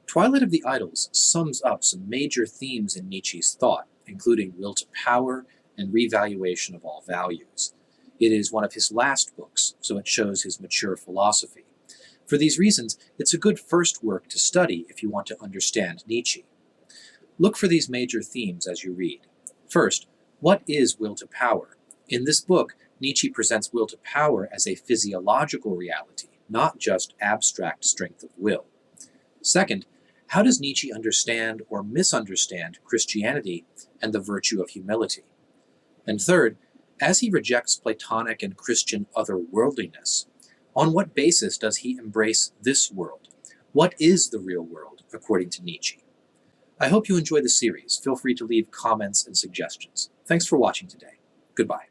Twilight of the Idols sums up some major themes in Nietzsche's thought, including will to power and revaluation of all values. It is one of his last books, so it shows his mature philosophy. For these reasons, it's a good first work to study if you want to understand Nietzsche. Look for these major themes as you read. First, what is will to power? In this book, Nietzsche presents will to power as a physiological reality, not just abstract strength of will. Second, how does Nietzsche understand or misunderstand Christianity and the virtue of humility? And third, as he rejects Platonic and Christian otherworldliness, on what basis does he embrace this world? What is the real world, according to Nietzsche? I hope you enjoy the series. Feel free to leave comments and suggestions. Thanks for watching today. Goodbye.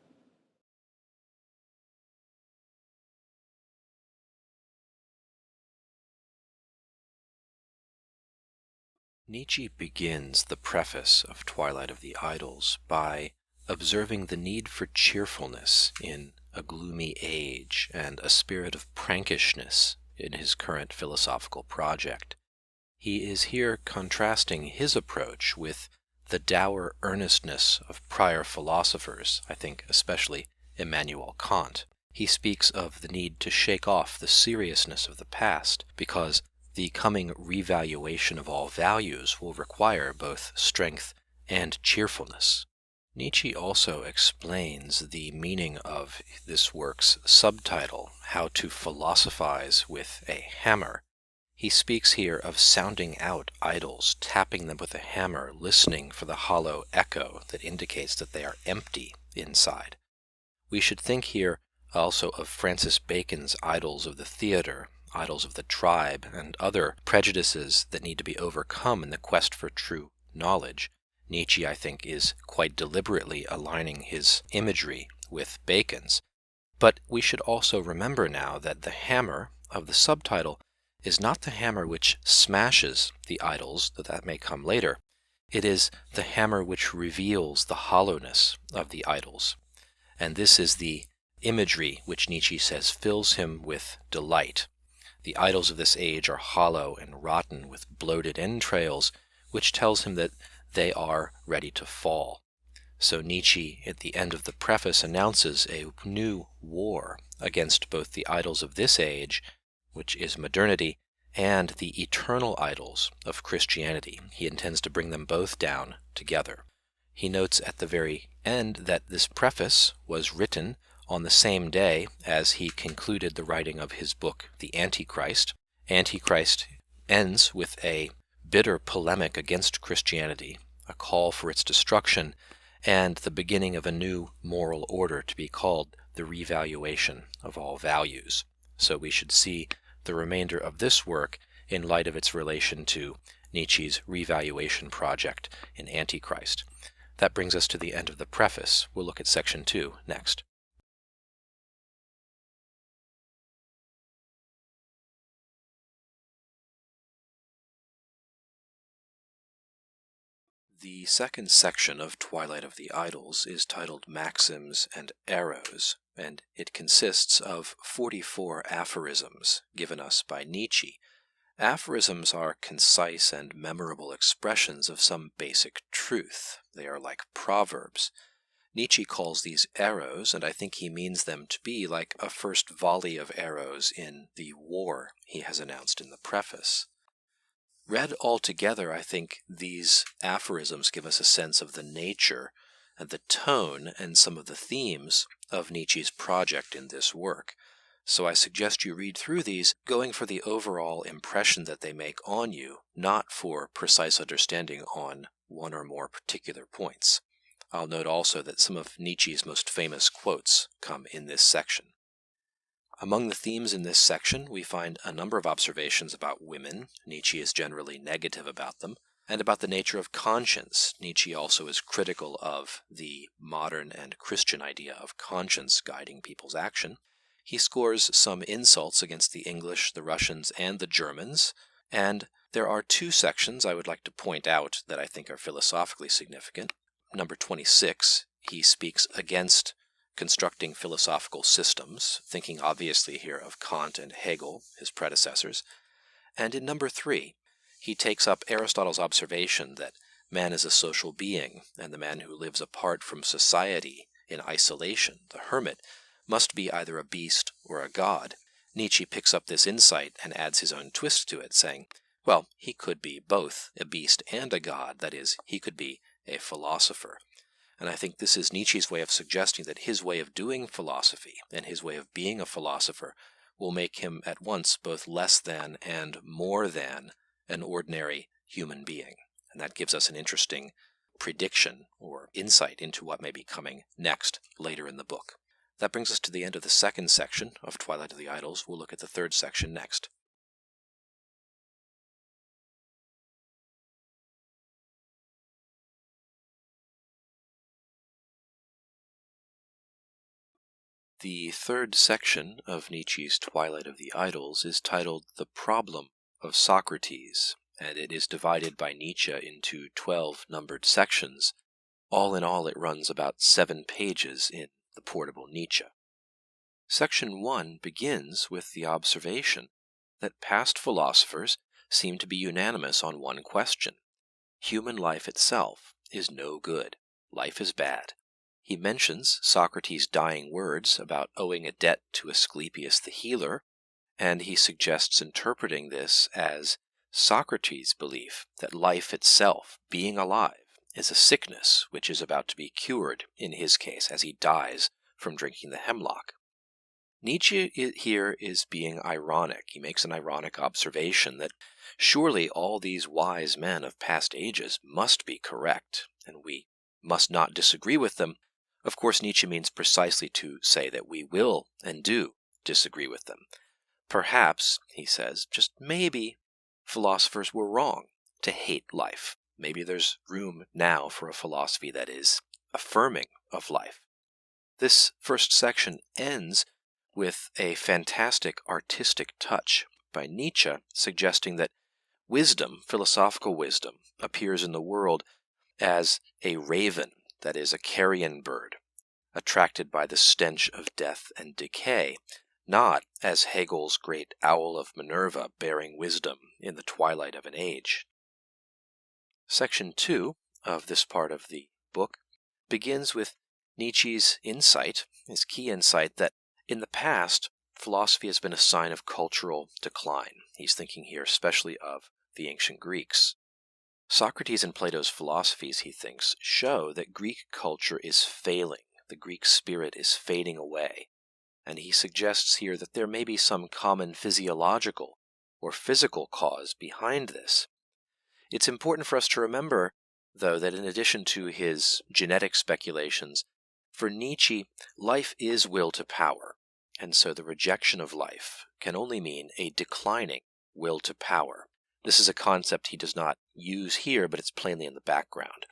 Nietzsche begins the preface of Twilight of the Idols by observing the need for cheerfulness in a gloomy age and a spirit of prankishness in his current philosophical project. He is here contrasting his approach with the dour earnestness of prior philosophers, I think especially Immanuel Kant. He speaks of the need to shake off the seriousness of the past because the coming revaluation of all values will require both strength and cheerfulness. Nietzsche also explains the meaning of this work's subtitle, How to Philosophize with a Hammer. He speaks here of sounding out idols, tapping them with a hammer, listening for the hollow echo that indicates that they are empty inside. We should think here also of Francis Bacon's idols of the theater, idols of the tribe, and other prejudices that need to be overcome in the quest for true knowledge. Nietzsche, I think, is quite deliberately aligning his imagery with Bacon's. But we should also remember now that the hammer of the subtitle is not the hammer which smashes the idols, though that may come later. It is the hammer which reveals the hollowness of the idols. And this is the imagery which Nietzsche says fills him with delight. The idols of this age are hollow and rotten with bloated entrails, which tells him that they are ready to fall. So Nietzsche, at the end of the preface, announces a new war against both the idols of this age, which is modernity, and the eternal idols of Christianity. He intends to bring them both down together. He notes at the very end that this preface was written on the same day as he concluded the writing of his book, The Antichrist. Antichrist ends with a bitter polemic against Christianity, a call for its destruction, and the beginning of a new moral order to be called the revaluation of all values. So we should see the remainder of this work in light of its relation to Nietzsche's revaluation project in Antichrist. That brings us to the end of the preface. We'll look at section 2 next. The second section of Twilight of the Idols is titled Maxims and Arrows, and it consists of 44 aphorisms given us by Nietzsche. Aphorisms are concise and memorable expressions of some basic truth. They are like proverbs. Nietzsche calls these arrows, and I think he means them to be like a first volley of arrows in the war he has announced in the preface. Read all together, I think these aphorisms give us a sense of the nature and the tone and some of the themes of Nietzsche's project in this work. So I suggest you read through these, going for the overall impression that they make on you, not for precise understanding on one or more particular points. I'll note also that some of Nietzsche's most famous quotes come in this section. Among the themes in this section, we find a number of observations about women. Nietzsche is generally negative about them, and about the nature of conscience. Nietzsche also is critical of the modern and Christian idea of conscience guiding people's action. He scores some insults against the English, the Russians, and the Germans, and there are two sections I would like to point out that I think are philosophically significant. Number 26, he speaks against constructing philosophical systems, thinking obviously here of Kant and Hegel, his predecessors. And in number 3, he takes up Aristotle's observation that man is a social being, and the man who lives apart from society in isolation, the hermit, must be either a beast or a god. Nietzsche picks up this insight and adds his own twist to it, saying, well, he could be both a beast and a god, that is, he could be a philosopher. And I think this is Nietzsche's way of suggesting that his way of doing philosophy and his way of being a philosopher will make him at once both less than and more than an ordinary human being. And that gives us an interesting prediction or insight into what may be coming next later in the book. That brings us to the end of the second section of Twilight of the Idols. We'll look at the third section next. The third section of Nietzsche's Twilight of the Idols is titled The Problem of Socrates, and it is divided by Nietzsche into 12 numbered sections. All in all, it runs about 7 pages in the portable Nietzsche. Section 1 begins with the observation that past philosophers seem to be unanimous on one question. Human life itself is no good. Life is bad. He mentions Socrates' dying words about owing a debt to Asclepius the healer, and he suggests interpreting this as Socrates' belief that life itself, being alive, is a sickness which is about to be cured, in his case, as he dies from drinking the hemlock. Nietzsche here is being ironic. He makes an ironic observation that surely all these wise men of past ages must be correct, and we must not disagree with them. Of course, Nietzsche means precisely to say that we will and do disagree with them. Perhaps, he says, just maybe, philosophers were wrong to hate life. Maybe there's room now for a philosophy that is affirming of life. This first section ends with a fantastic artistic touch by Nietzsche, suggesting that wisdom, philosophical wisdom, appears in the world as a raven, that is, a carrion bird, attracted by the stench of death and decay, not as Hegel's great owl of Minerva bearing wisdom in the twilight of an age. Section 2 of this part of the book begins with Nietzsche's insight, his key insight, that in the past, philosophy has been a sign of cultural decline. He's thinking here especially of the ancient Greeks. Socrates and Plato's philosophies, he thinks, show that Greek culture is failing. The Greek spirit is fading away. And he suggests here that there may be some common physiological or physical cause behind this. It's important for us to remember, though, that in addition to his genetic speculations, for Nietzsche, life is will to power, and so the rejection of life can only mean a declining will to power. This is a concept he does not use here, but it's plainly in the background.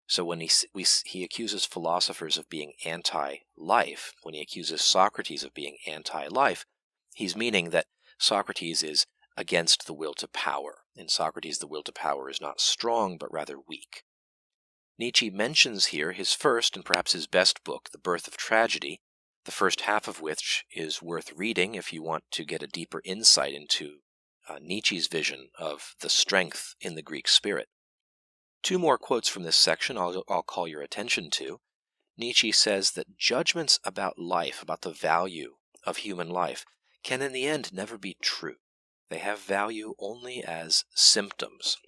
So when he accuses philosophers of being anti-life, when he accuses Socrates of being anti-life, he's meaning that Socrates is against the will to power. In Socrates, the will to power is not strong, but rather weak. Nietzsche mentions here his first and perhaps his best book, The Birth of Tragedy, the first half of which is worth reading if you want to get a deeper insight into Nietzsche's vision of the strength in the Greek spirit. 2 more quotes from this section I'll call your attention to. Nietzsche says that judgments about life, about the value of human life, can in the end never be true. They have value only as symptoms.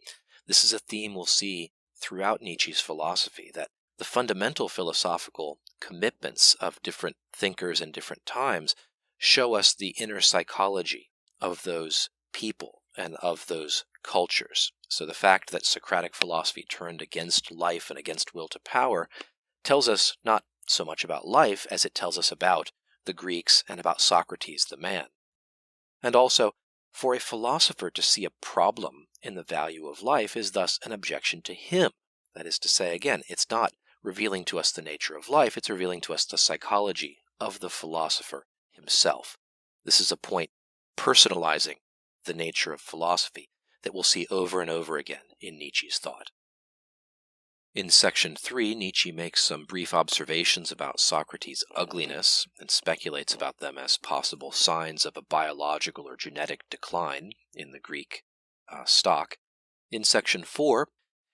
This is a theme we'll see throughout Nietzsche's philosophy, that the fundamental philosophical commitments of different thinkers in different times show us the inner psychology of those people and of those cultures. So the fact that Socratic philosophy turned against life and against will to power tells us not so much about life as it tells us about the Greeks and about Socrates the man. And also, for a philosopher to see a problem in the value of life is thus an objection to him. That is to say, again, it's not revealing to us the nature of life, it's revealing to us the psychology of the philosopher himself. This is a point personalizing the nature of philosophy that we'll see over and over again in Nietzsche's thought. In section 3, Nietzsche makes some brief observations about Socrates' ugliness and speculates about them as possible signs of a biological or genetic decline in the Greek stock. In section 4,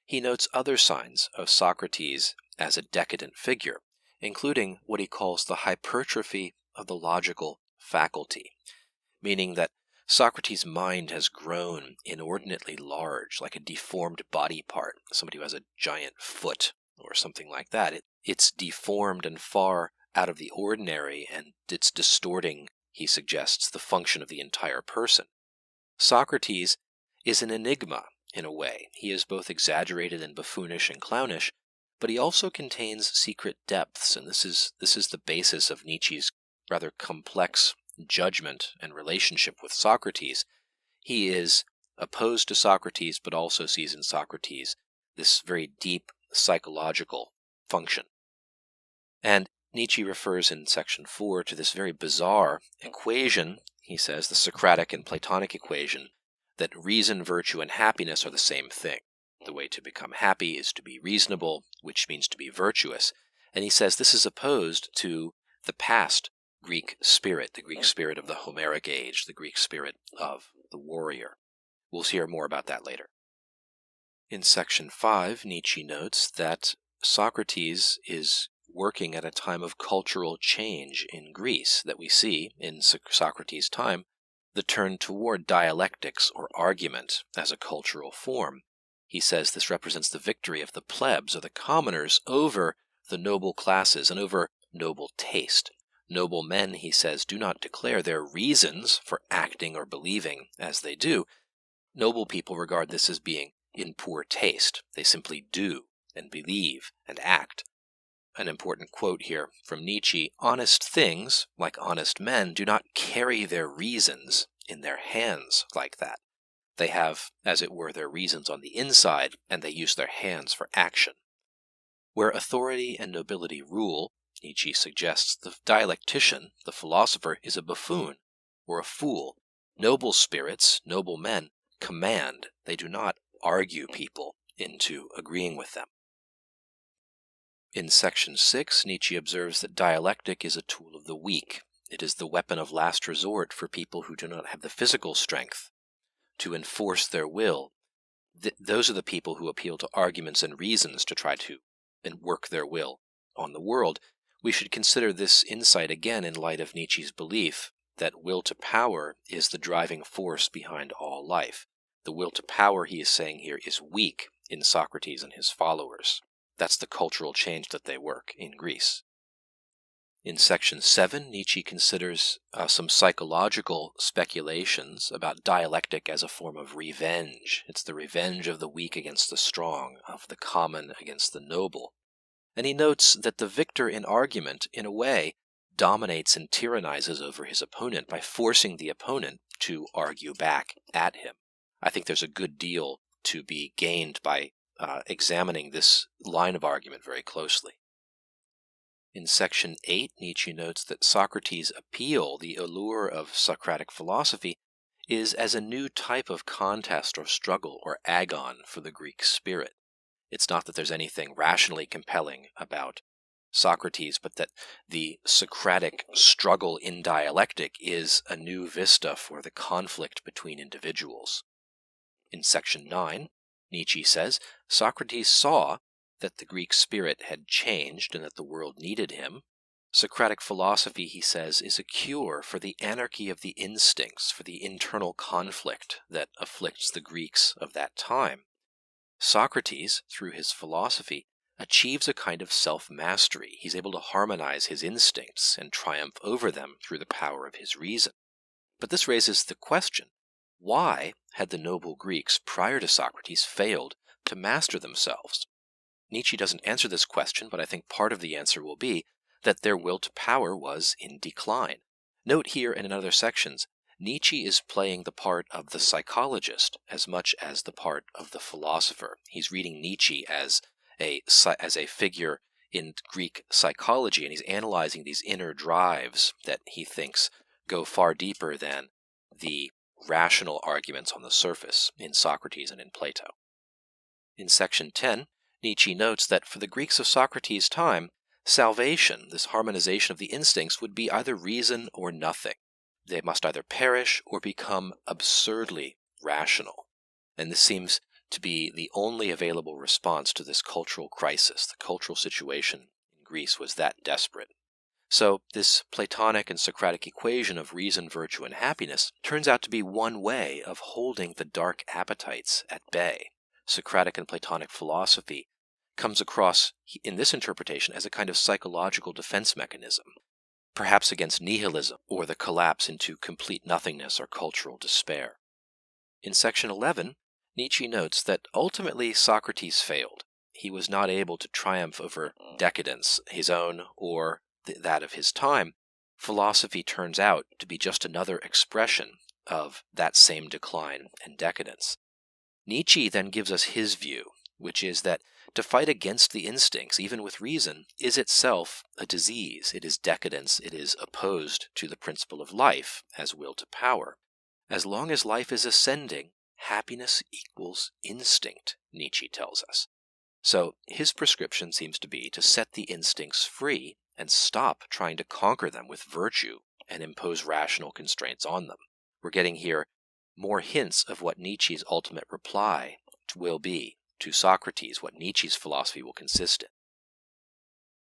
he notes other signs of Socrates as a decadent figure, including what he calls the hypertrophy of the logical faculty, meaning that Socrates' mind has grown inordinately large, like a deformed body part, somebody who has a giant foot or something like that. It's deformed and far out of the ordinary, and it's distorting, he suggests, the function of the entire person. Socrates is an enigma, in a way. He is both exaggerated and buffoonish and clownish, but he also contains secret depths, and this is the basis of Nietzsche's rather complex judgment and relationship with Socrates. He is opposed to Socrates, but also sees in Socrates this very deep psychological function. And Nietzsche refers in section 4 to this very bizarre equation, he says, the Socratic and Platonic equation, that reason, virtue, and happiness are the same thing. The way to become happy is to be reasonable, which means to be virtuous. And he says this is opposed to the past Greek spirit, the Greek spirit of the Homeric age, the Greek spirit of the warrior. We'll hear more about that later. In section 5, Nietzsche notes that Socrates is working at a time of cultural change in Greece, that we see in Socrates' time the turn toward dialectics or argument as a cultural form. He says this represents the victory of the plebs or the commoners over the noble classes and over noble taste. Noble men, he says, do not declare their reasons for acting or believing as they do. Noble people regard this as being in poor taste. They simply do and believe and act. An important quote here from Nietzsche: honest things, like honest men, do not carry their reasons in their hands like that. They have, as it were, their reasons on the inside, and they use their hands for action. Where authority and nobility rule, Nietzsche suggests the dialectician, the philosopher, is a buffoon or a fool. Noble spirits, noble men, command. They do not argue people into agreeing with them. In section 6, Nietzsche observes that dialectic is a tool of the weak. It is the weapon of last resort for people who do not have the physical strength to enforce their will. Those are the people who appeal to arguments and reasons to try to work their will on the world. We should consider this insight again in light of Nietzsche's belief that will to power is the driving force behind all life. The will to power, he is saying here, is weak in Socrates and his followers. That's the cultural change that they work in Greece. In section 7, Nietzsche considers some psychological speculations about dialectic as a form of revenge. It's the revenge of the weak against the strong, of the common against the noble. And he notes that the victor in argument, in a way, dominates and tyrannizes over his opponent by forcing the opponent to argue back at him. I think there's a good deal to be gained by examining this line of argument very closely. In section 8, Nietzsche notes that Socrates' appeal, the allure of Socratic philosophy, is as a new type of contest or struggle or agon for the Greek spirit. It's not that there's anything rationally compelling about Socrates, but that the Socratic struggle in dialectic is a new vista for the conflict between individuals. In section 9, Nietzsche says, Socrates saw that the Greek spirit had changed and that the world needed him. Socratic philosophy, he says, is a cure for the anarchy of the instincts, for the internal conflict that afflicts the Greeks of that time. Socrates, through his philosophy, achieves a kind of self-mastery. He's able to harmonize his instincts and triumph over them through the power of his reason. But this raises the question, why had the noble Greeks prior to Socrates failed to master themselves? Nietzsche doesn't answer this question, but I think part of the answer will be that their will to power was in decline. Note here and in other sections, Nietzsche is playing the part of the psychologist as much as the part of the philosopher. He's reading Nietzsche as a figure in Greek psychology, and he's analyzing these inner drives that he thinks go far deeper than the rational arguments on the surface in Socrates and in Plato. In section 10, Nietzsche notes that for the Greeks of Socrates' time, salvation, this harmonization of the instincts, would be either reason or nothing. They must either perish or become absurdly rational. And this seems to be the only available response to this cultural crisis. The cultural situation in Greece was that desperate. So this Platonic and Socratic equation of reason, virtue, and happiness turns out to be one way of holding the dark appetites at bay. Socratic and Platonic philosophy comes across, in this interpretation, as a kind of psychological defense mechanism, perhaps against nihilism or the collapse into complete nothingness or cultural despair. In section 11, Nietzsche notes that ultimately Socrates failed. He was not able to triumph over decadence, his own or that of his time. Philosophy turns out to be just another expression of that same decline and decadence. Nietzsche then gives us his view, which is that to fight against the instincts, even with reason, is itself a disease. It is decadence. It is opposed to the principle of life as will to power. As long as life is ascending, happiness equals instinct, Nietzsche tells us. So his prescription seems to be to set the instincts free and stop trying to conquer them with virtue and impose rational constraints on them. We're getting here more hints of what Nietzsche's ultimate reply will be to Socrates, what Nietzsche's philosophy will consist in.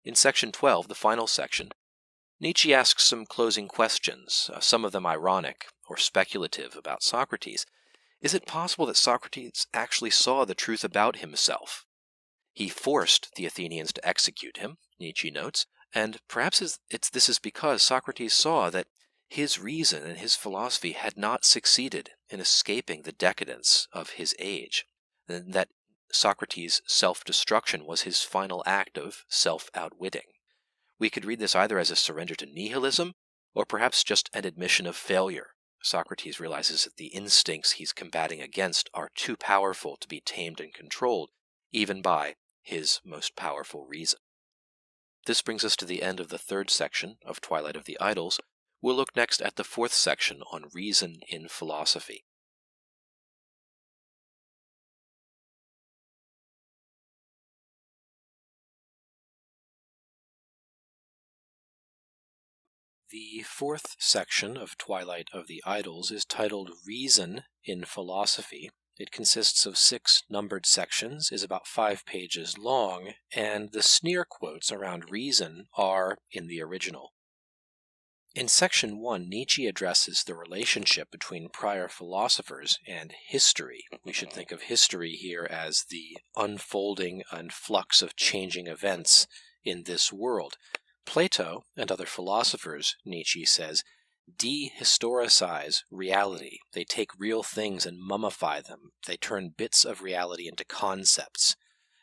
In section 12, the final section, Nietzsche asks some closing questions, some of them ironic or speculative about Socrates. Is it possible that Socrates actually saw the truth about himself? He forced the Athenians to execute him, Nietzsche notes, and perhaps this is because Socrates saw that his reason and his philosophy had not succeeded in escaping the decadence of his age, and that Socrates' self-destruction was his final act of self-outwitting. We could read this either as a surrender to nihilism, or perhaps just an admission of failure. Socrates realizes that the instincts he's combating against are too powerful to be tamed and controlled, even by his most powerful reason. This brings us to the end of the third section of Twilight of the Idols. We'll look next at the fourth section on reason in philosophy. The fourth section of Twilight of the Idols is titled Reason in Philosophy. It consists of 6 numbered sections, is about 5 pages long, and the sneer quotes around reason are in the original. In section 1, Nietzsche addresses the relationship between prior philosophers and history. We should think of history here as the unfolding and flux of changing events in this world. Plato and other philosophers, Nietzsche says, dehistoricize reality. They take real things and mummify them. They turn bits of reality into concepts.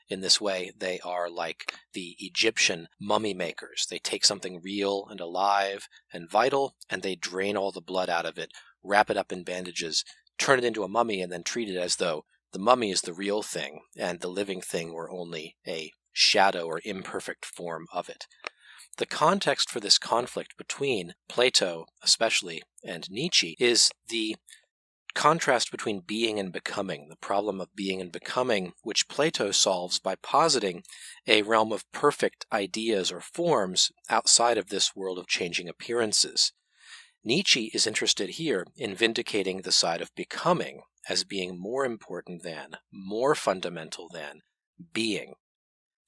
In this way, they are like the Egyptian mummy makers. They take something real and alive and vital, and they drain all the blood out of it, wrap it up in bandages, turn it into a mummy, and then treat it as though the mummy is the real thing, and the living thing were only a shadow or imperfect form of it. The context for this conflict between Plato, especially, and Nietzsche is the contrast between being and becoming, the problem of being and becoming, which Plato solves by positing a realm of perfect ideas or forms outside of this world of changing appearances. Nietzsche is interested here in vindicating the side of becoming as being more important than, more fundamental than, being.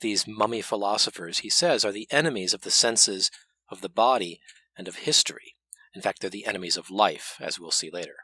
These mummy philosophers, he says, are the enemies of the senses, of the body, and of history. In fact, they're the enemies of life, as we'll see later.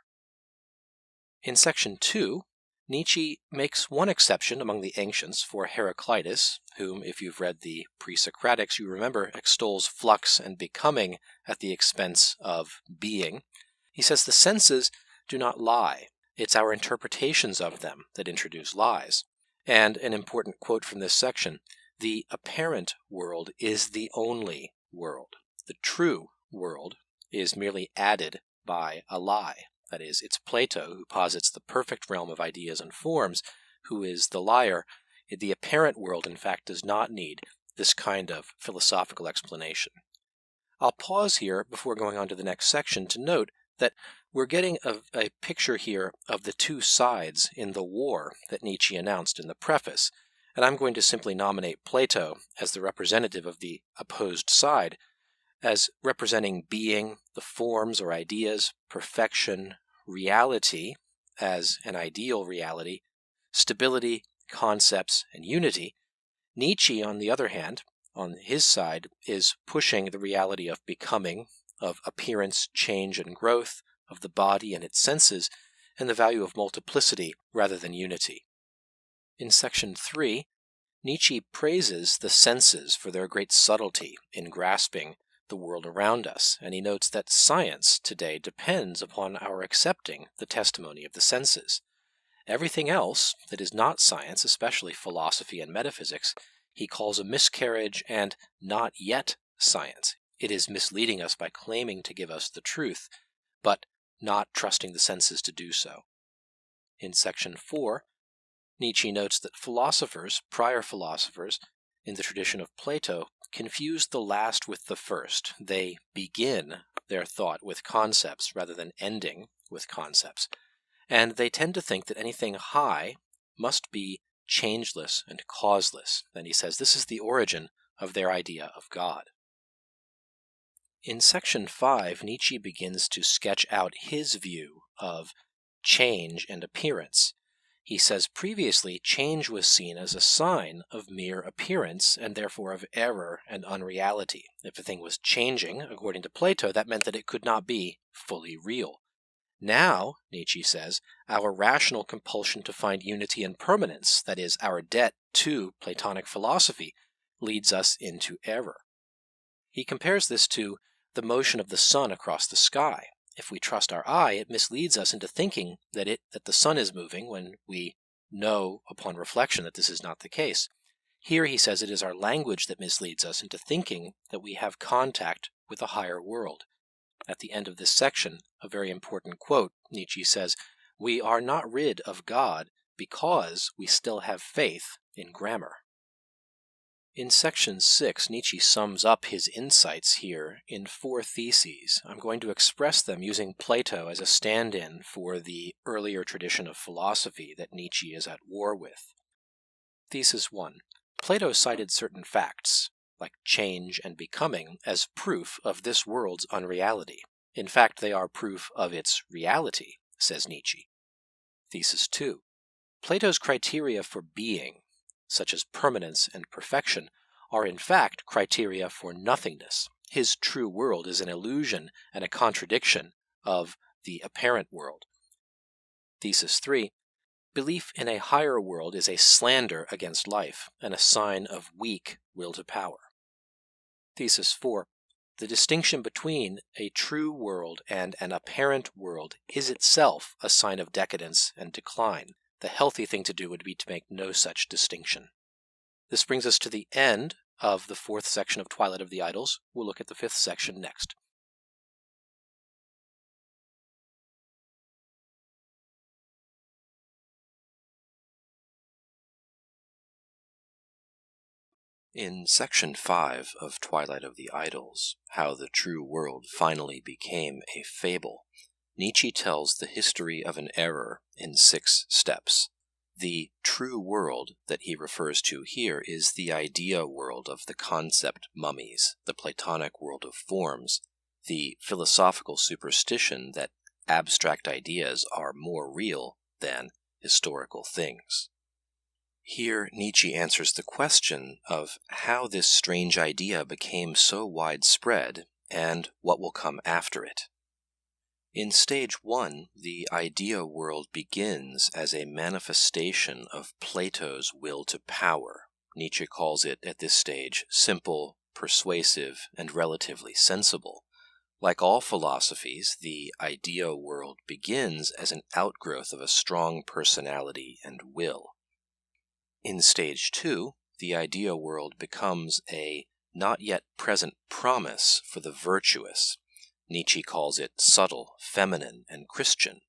In section 2, Nietzsche makes one exception among the ancients for Heraclitus, whom, if you've read the Pre-Socratics, you remember extols flux and becoming at the expense of being. He says the senses do not lie. It's our interpretations of them that introduce lies. And an important quote from this section, the apparent world is the only world. The true world is merely added by a lie. That is, it's Plato who posits the perfect realm of ideas and forms, who is the liar. The apparent world, in fact, does not need this kind of philosophical explanation. I'll pause here before going on to the next section to note that we're getting a picture here of the two sides in the war that Nietzsche announced in the preface, and I'm going to simply nominate Plato as the representative of the opposed side, as representing being, the forms or ideas, perfection, reality as an ideal reality, stability, concepts, and unity, Nietzsche, on the other hand, on his side, is pushing the reality of becoming, of appearance, change, and growth, of the body and its senses, and the value of multiplicity rather than unity. In section 3, Nietzsche praises the senses for their great subtlety in grasping the world around us, and he notes that science today depends upon our accepting the testimony of the senses. Everything else that is not science, especially philosophy and metaphysics, he calls a miscarriage and not yet science. It is misleading us by claiming to give us the truth, but not trusting the senses to do so. In section 4, Nietzsche notes that philosophers, prior philosophers, in the tradition of Plato, confused the last with the first. They begin their thought with concepts rather than ending with concepts. And they tend to think that anything high must be changeless and causeless. Then he says this is the origin of their idea of God. In section 5, Nietzsche begins to sketch out his view of change and appearance. He says previously change was seen as a sign of mere appearance and therefore of error and unreality. If a thing was changing, according to Plato, that meant that it could not be fully real. Now, Nietzsche says, our rational compulsion to find unity and permanence, that is, our debt to Platonic philosophy, leads us into error. He compares this to the motion of the sun across the sky. If we trust our eye, it misleads us into thinking that the sun is moving when we know upon reflection that this is not the case. Here he says it is our language that misleads us into thinking that we have contact with a higher world. At the end of this section, a very important quote, Nietzsche says, "We are not rid of God because we still have faith in grammar." In section 6, Nietzsche sums up his insights here in 4 theses. I'm going to express them using Plato as a stand-in for the earlier tradition of philosophy that Nietzsche is at war with. Thesis 1. Plato cited certain facts, like change and becoming, as proof of this world's unreality. In fact, they are proof of its reality, says Nietzsche. Thesis 2. Plato's criteria for being, such as permanence and perfection, are in fact criteria for nothingness. His true world is an illusion and a contradiction of the apparent world. Thesis 3. Belief in a higher world is a slander against life and a sign of weak will to power. Thesis 4. The distinction between a true world and an apparent world is itself a sign of decadence and decline. The healthy thing to do would be to make no such distinction. This brings us to the end of the 4th section of Twilight of the Idols. We'll look at the 5th section next. In section 5 of Twilight of the Idols, How the True World Finally Became a Fable, Nietzsche tells the history of an error in 6 steps. The true world that he refers to here is the idea world of the concept mummies, the Platonic world of forms, the philosophical superstition that abstract ideas are more real than historical things. Here, Nietzsche answers the question of how this strange idea became so widespread and what will come after it. In stage 1, the idea world begins as a manifestation of Plato's will to power. Nietzsche calls it, at this stage, simple, persuasive, and relatively sensible. Like all philosophies, the idea world begins as an outgrowth of a strong personality and will. In stage 2, the idea world becomes a not yet present promise for the virtuous. Nietzsche calls it subtle, feminine, and Christian.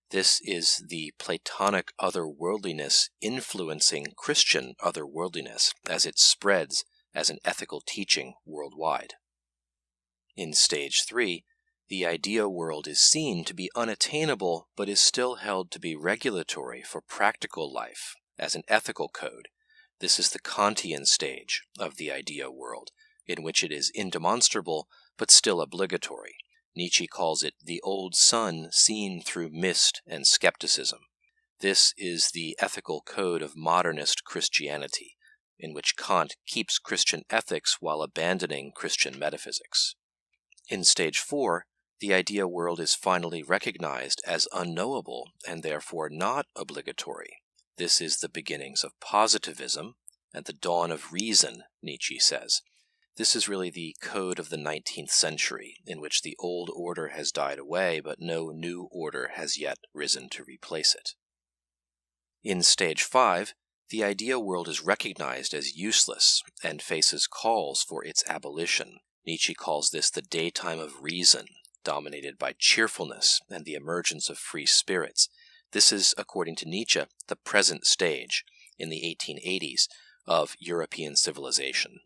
This is the Platonic otherworldliness influencing Christian otherworldliness as it spreads as an ethical teaching worldwide. In stage 3, the idea world is seen to be unattainable but is still held to be regulatory for practical life as an ethical code. This is the Kantian stage of the idea world, in which it is indemonstrable but still obligatory. Nietzsche calls it the old sun seen through mist and skepticism. This is the ethical code of modernist Christianity, in which Kant keeps Christian ethics while abandoning Christian metaphysics. In stage 4, the idea world is finally recognized as unknowable and therefore not obligatory. This is the beginnings of positivism and the dawn of reason, Nietzsche says. This is really the code of the 19th century, in which the old order has died away, but no new order has yet risen to replace it. In stage 5, the idea world is recognized as useless and faces calls for its abolition. Nietzsche calls this the daytime of reason, dominated by cheerfulness and the emergence of free spirits. This is, according to Nietzsche, the present stage, in the 1880s, of European civilization.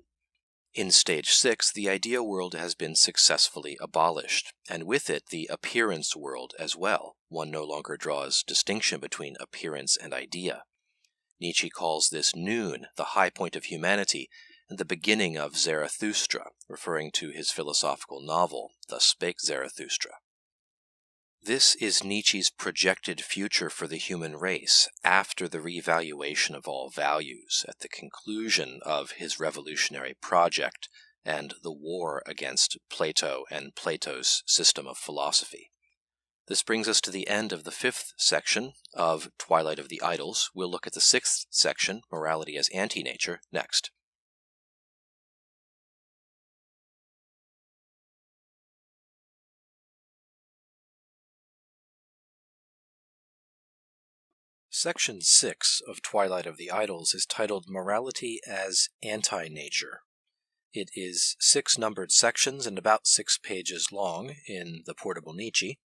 In stage 6, the idea world has been successfully abolished, and with it the appearance world as well. One no longer draws distinction between appearance and idea. Nietzsche calls this noon, the high point of humanity, and the beginning of Zarathustra, referring to his philosophical novel, Thus Spake Zarathustra. This is Nietzsche's projected future for the human race after the revaluation of all values, at the conclusion of his revolutionary project and the war against Plato and Plato's system of philosophy. This brings us to the end of the 5th section of Twilight of the Idols. We'll look at the 6th section, Morality as Anti-Nature, next. Section 6 of Twilight of the Idols is titled Morality as Anti-Nature. It is 6 numbered sections and about 6 pages long in the Portable Nietzsche.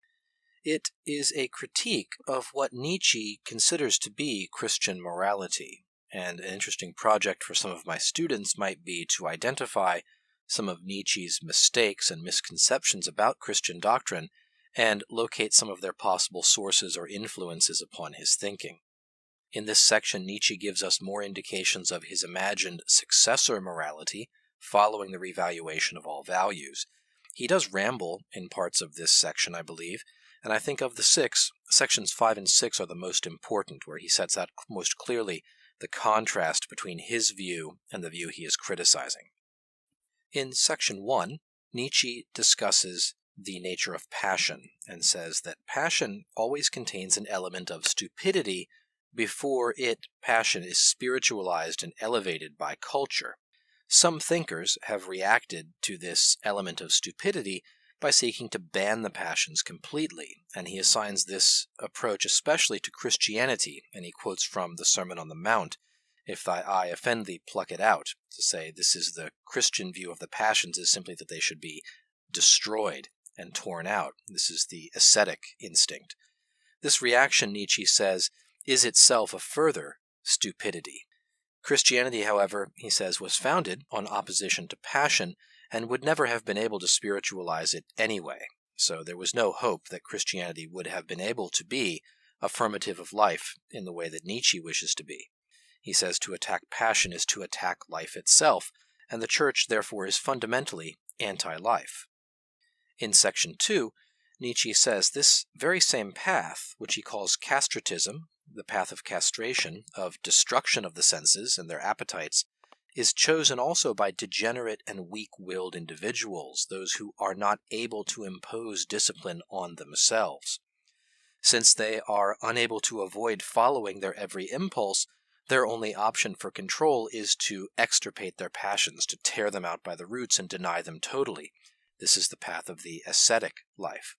It is a critique of what Nietzsche considers to be Christian morality, and an interesting project for some of my students might be to identify some of Nietzsche's mistakes and misconceptions about Christian doctrine and locate some of their possible sources or influences upon his thinking. In this section, Nietzsche gives us more indications of his imagined successor morality following the revaluation of all values. He does ramble in parts of this section, I believe, and I think of the 6, sections 5 and 6 are the most important, where he sets out most clearly the contrast between his view and the view he is criticizing. In section 1, Nietzsche discusses the nature of passion and says that passion always contains an element of stupidity before passion is spiritualized and elevated by culture. Some thinkers have reacted to this element of stupidity by seeking to ban the passions completely, and he assigns this approach especially to Christianity, and he quotes from the Sermon on the Mount, "If thy eye offend thee, pluck it out," to say this is the Christian view of the passions is simply that they should be destroyed and torn out. This is the ascetic instinct. This reaction, Nietzsche says, is itself a further stupidity. Christianity, however, he says, was founded on opposition to passion and would never have been able to spiritualize it anyway. So there was no hope that Christianity would have been able to be affirmative of life in the way that Nietzsche wishes to be. He says to attack passion is to attack life itself, and the Church, therefore, is fundamentally anti-life. In section 2, Nietzsche says this very same path, which he calls castratism, the path of castration, of destruction of the senses and their appetites, is chosen also by degenerate and weak-willed individuals, those who are not able to impose discipline on themselves. Since they are unable to avoid following their every impulse, their only option for control is to extirpate their passions, to tear them out by the roots and deny them totally. This is the path of the ascetic life.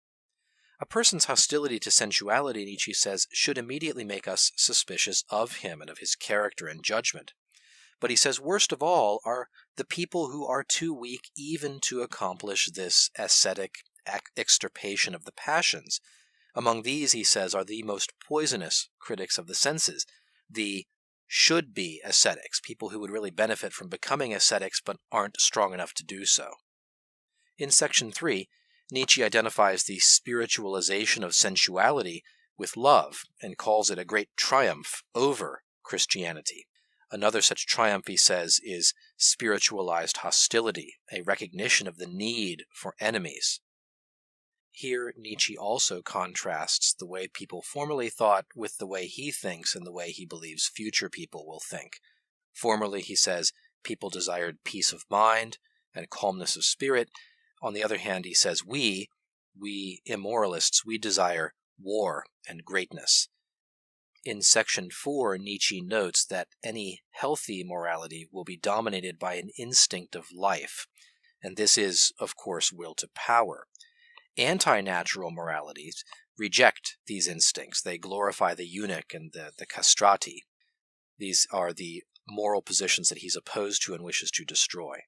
A person's hostility to sensuality, Nietzsche says, should immediately make us suspicious of him and of his character and judgment. But he says worst of all are the people who are too weak even to accomplish this ascetic extirpation of the passions. Among these, he says, are the most poisonous critics of the senses, the should-be ascetics, people who would really benefit from becoming ascetics but aren't strong enough to do so. In section 3, Nietzsche identifies the spiritualization of sensuality with love and calls it a great triumph over Christianity. Another such triumph, he says, is spiritualized hostility, a recognition of the need for enemies. here Nietzsche also contrasts the way people formerly thought with the way he thinks and the way he believes future people will think. Formerly, he says, people desired peace of mind and calmness of spirit. On the other hand, he says, we immoralists, we desire war and greatness. In section 4, Nietzsche notes that any healthy morality will be dominated by an instinct of life, and this is, of course, will to power. Anti-natural moralities reject these instincts. They glorify the eunuch and the castrati. These are the moral positions that he's opposed to and wishes to destroy.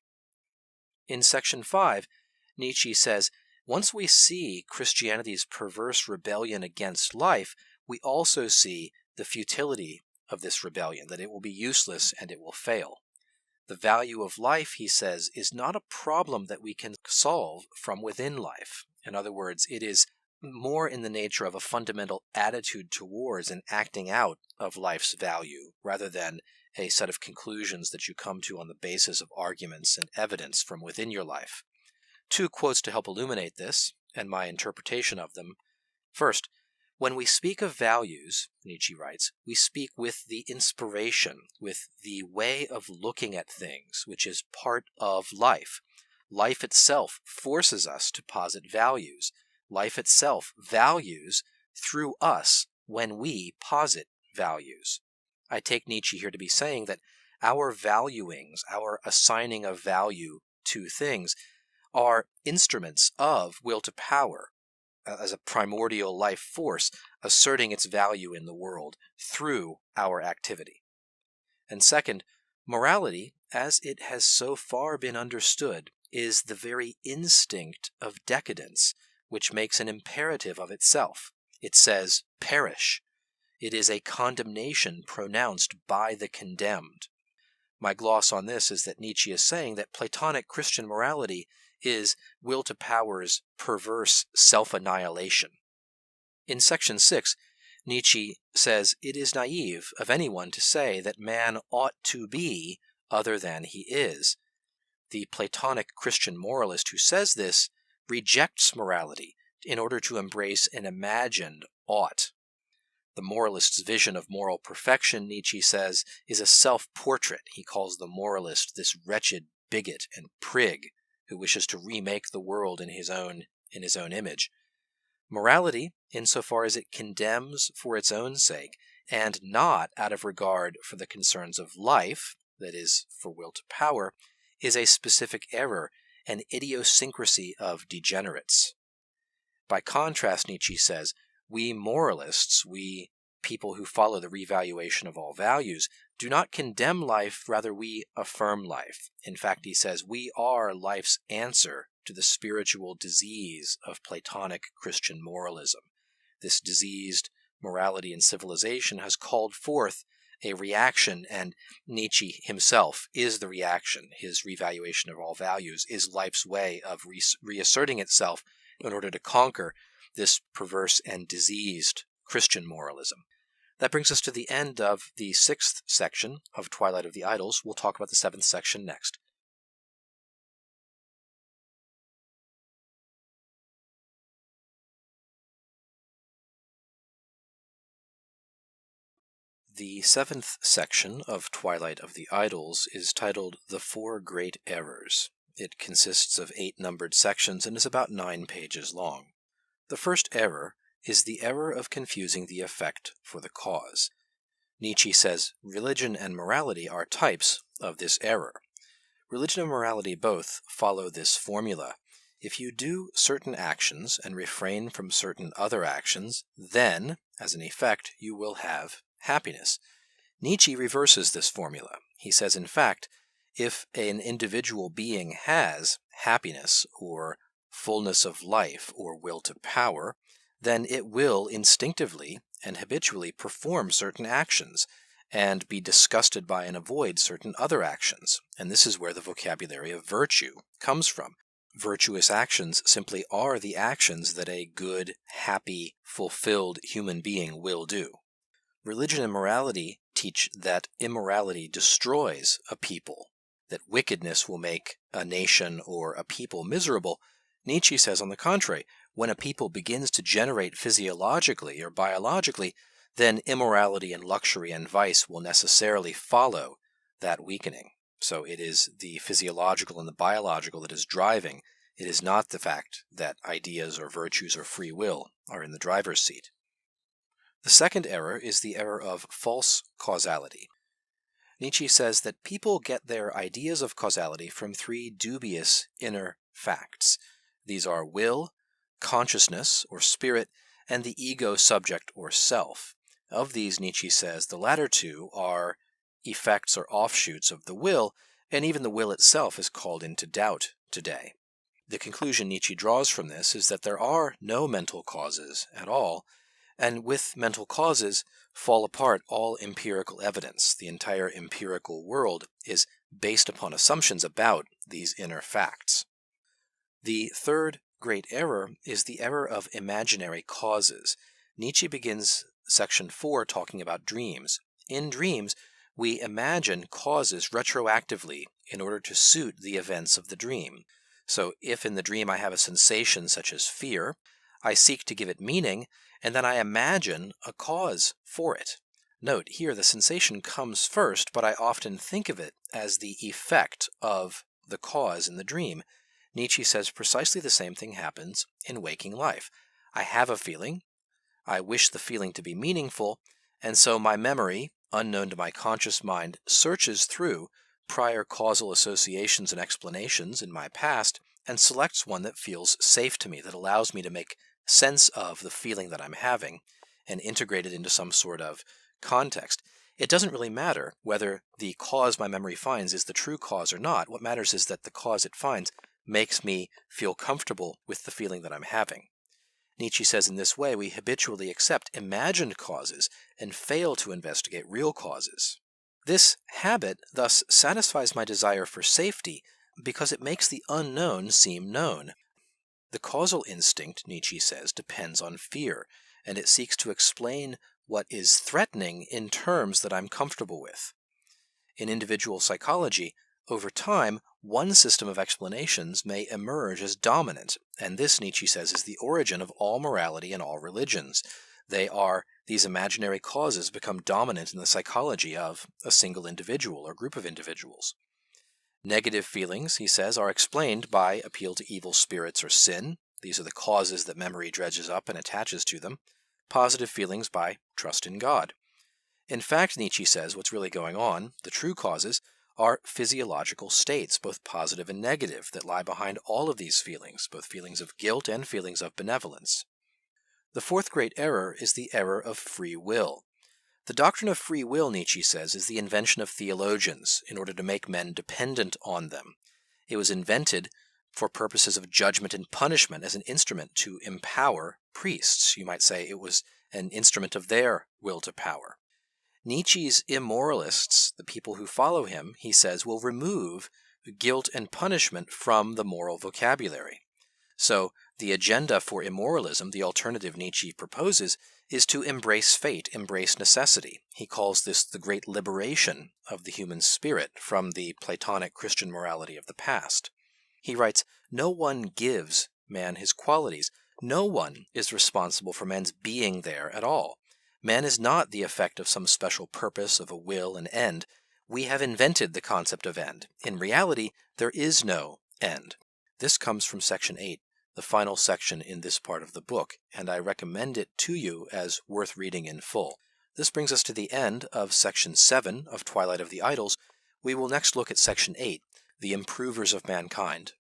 In section 5, Nietzsche says, once we see Christianity's perverse rebellion against life, we also see the futility of this rebellion, that it will be useless and it will fail. The value of life, he says, is not a problem that we can solve from within life. In other words, it is more in the nature of a fundamental attitude towards and acting out of life's value, rather than a set of conclusions that you come to on the basis of arguments and evidence from within your life. 2 quotes to help illuminate this, and my interpretation of them. First, when we speak of values, Nietzsche writes, we speak with the inspiration, with the way of looking at things, which is part of life. Life itself forces us to posit values. Life itself values through us when we posit values. I take Nietzsche here to be saying that our valuings, our assigning of value to things, are instruments of will to power, as a primordial life force asserting its value in the world through our activity. And second, morality, as it has so far been understood, is the very instinct of decadence, which makes an imperative of itself. It says, perish. It is a condemnation pronounced by the condemned. My gloss on this is that Nietzsche is saying that Platonic Christian morality is will to power's perverse self-annihilation. In section 6, Nietzsche says it is naive of anyone to say that man ought to be other than he is. The Platonic Christian moralist who says this rejects morality in order to embrace an imagined ought. The moralist's vision of moral perfection, Nietzsche says, is a self-portrait. He calls the moralist this wretched bigot and prig who wishes to remake the world in his own image. Morality, insofar as it condemns for its own sake, and not out of regard for the concerns of life, that is, for will to power, is a specific error, an idiosyncrasy of degenerates. By contrast, Nietzsche says, we moralists, we people who follow the revaluation of all values, do not condemn life, rather we affirm life. In fact, he says, we are life's answer to the spiritual disease of Platonic Christian moralism. This diseased morality and civilization has called forth a reaction, and Nietzsche himself is the reaction. His revaluation of all values is life's way of reasserting itself in order to conquer this perverse and diseased Christian moralism. That brings us to the end of the 6th section of Twilight of the Idols. We'll talk about the 7th section next. The 7th section of Twilight of the Idols is titled The Four Great Errors. It consists of 8 numbered sections and is about 9 pages long. The first error is the error of confusing the effect for the cause. Nietzsche says religion and morality are types of this error. Religion and morality both follow this formula. If you do certain actions and refrain from certain other actions, then, as an effect, you will have happiness. Nietzsche reverses this formula. He says, in fact, if an individual being has happiness or fullness of life or will to power, then it will instinctively and habitually perform certain actions and be disgusted by and avoid certain other actions. And this is where the vocabulary of virtue comes from. Virtuous actions simply are the actions that a good, happy, fulfilled human being will do. Religion and morality teach that immorality destroys a people, that wickedness will make a nation or a people miserable. Nietzsche says, on the contrary, when a people begins to generate physiologically or biologically, then immorality and luxury and vice will necessarily follow that weakening. So it is the physiological and the biological that is driving. It is not the fact that ideas or virtues or free will are in the driver's seat. The second error is the error of false causality. Nietzsche says that people get their ideas of causality from three dubious inner facts. These are will, consciousness or spirit, and the ego subject or self. Of these, Nietzsche says the latter two are effects or offshoots of the will, and even the will itself is called into doubt today. The conclusion Nietzsche draws from this is that there are no mental causes at all, and with mental causes fall apart all empirical evidence. The entire empirical world is based upon assumptions about these inner facts. The third great error is the error of imaginary causes. Nietzsche begins section 4 talking about dreams. In dreams, we imagine causes retroactively in order to suit the events of the dream. So if in the dream I have a sensation such as fear, I seek to give it meaning, and then I imagine a cause for it. Note, here the sensation comes first, but I often think of it as the effect of the cause in the dream. Nietzsche says precisely the same thing happens in waking life. I have a feeling, I wish the feeling to be meaningful, and so my memory, unknown to my conscious mind, searches through prior causal associations and explanations in my past and selects one that feels safe to me, that allows me to make sense of the feeling that I'm having and integrate it into some sort of context. It doesn't really matter whether the cause my memory finds is the true cause or not. What matters is that the cause it finds makes me feel comfortable with the feeling that I'm having. Nietzsche says in this way we habitually accept imagined causes and fail to investigate real causes. This habit thus satisfies my desire for safety because it makes the unknown seem known. The causal instinct, Nietzsche says, depends on fear, and it seeks to explain what is threatening in terms that I'm comfortable with. In individual psychology, over time, one system of explanations may emerge as dominant, and this, Nietzsche says, is the origin of all morality and all religions. These imaginary causes become dominant in the psychology of a single individual or group of individuals. Negative feelings, he says, are explained by appeal to evil spirits or sin. These are the causes that memory dredges up and attaches to them. Positive feelings by trust in God. In fact, Nietzsche says what's really going on, the true causes, are physiological states, both positive and negative, that lie behind all of these feelings, both feelings of guilt and feelings of benevolence. The fourth great error is the error of free will. The doctrine of free will, Nietzsche says, is the invention of theologians in order to make men dependent on them. It was invented for purposes of judgment and punishment as an instrument to empower priests. You might say it was an instrument of their will to power. Nietzsche's immoralists, the people who follow him, he says, will remove guilt and punishment from the moral vocabulary. So the agenda for immoralism, the alternative Nietzsche proposes, is to embrace fate, embrace necessity. He calls this the great liberation of the human spirit from the Platonic Christian morality of the past. He writes, "No one gives man his qualities. No one is responsible for man's being there at all. Man is not the effect of some special purpose of a will and end. We have invented the concept of end. In reality, there is no end." This comes from section 8. The final section in this part of the book, and I recommend it to you as worth reading in full. This brings us to the end of section 7 of Twilight of the Idols. We will next look at section 8, the improvers of mankind.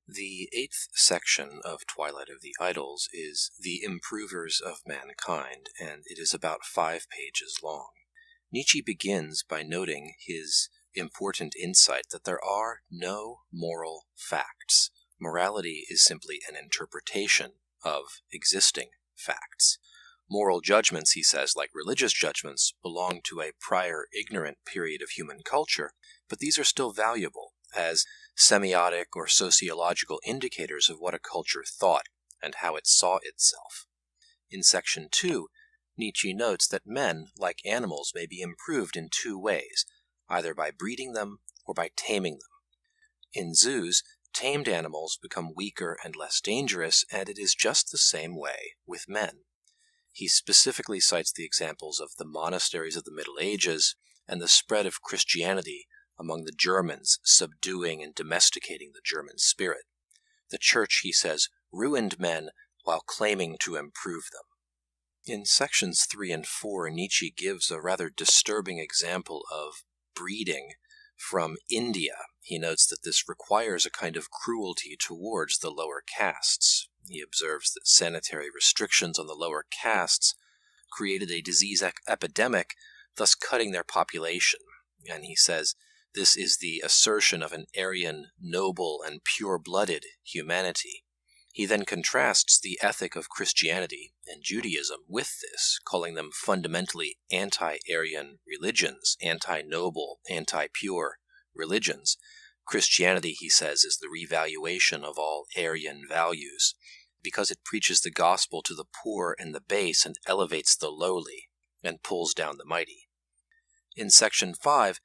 The 8th section of Twilight of the Idols is The Improvers of Mankind, and it is about 5 pages long. Nietzsche begins by noting his important insight that there are no moral facts. Morality is simply an interpretation of existing facts. Moral judgments, he says, like religious judgments, belong to a prior ignorant period of human culture, but these are still valuable as semiotic or sociological indicators of what a culture thought and how it saw itself. In section 2, Nietzsche notes that men, like animals, may be improved in two ways, either by breeding them or by taming them. In zoos, tamed animals become weaker and less dangerous, and it is just the same way with men. He specifically cites the examples of the monasteries of the Middle Ages and the spread of Christianity among the Germans, subduing and domesticating the German spirit. The church, he says, ruined men while claiming to improve them. In sections 3 and 4, Nietzsche gives a rather disturbing example of breeding from India. He notes that this requires a kind of cruelty towards the lower castes. He observes that sanitary restrictions on the lower castes created a disease epidemic, thus cutting their population. And he says this is the assertion of an Aryan, noble, and pure-blooded humanity. He then contrasts the ethic of Christianity and Judaism with this, calling them fundamentally anti-Aryan religions, anti-noble, anti-pure religions. Christianity, he says, is the revaluation of all Aryan values, because it preaches the gospel to the poor and the base and elevates the lowly and pulls down the mighty. In section 5,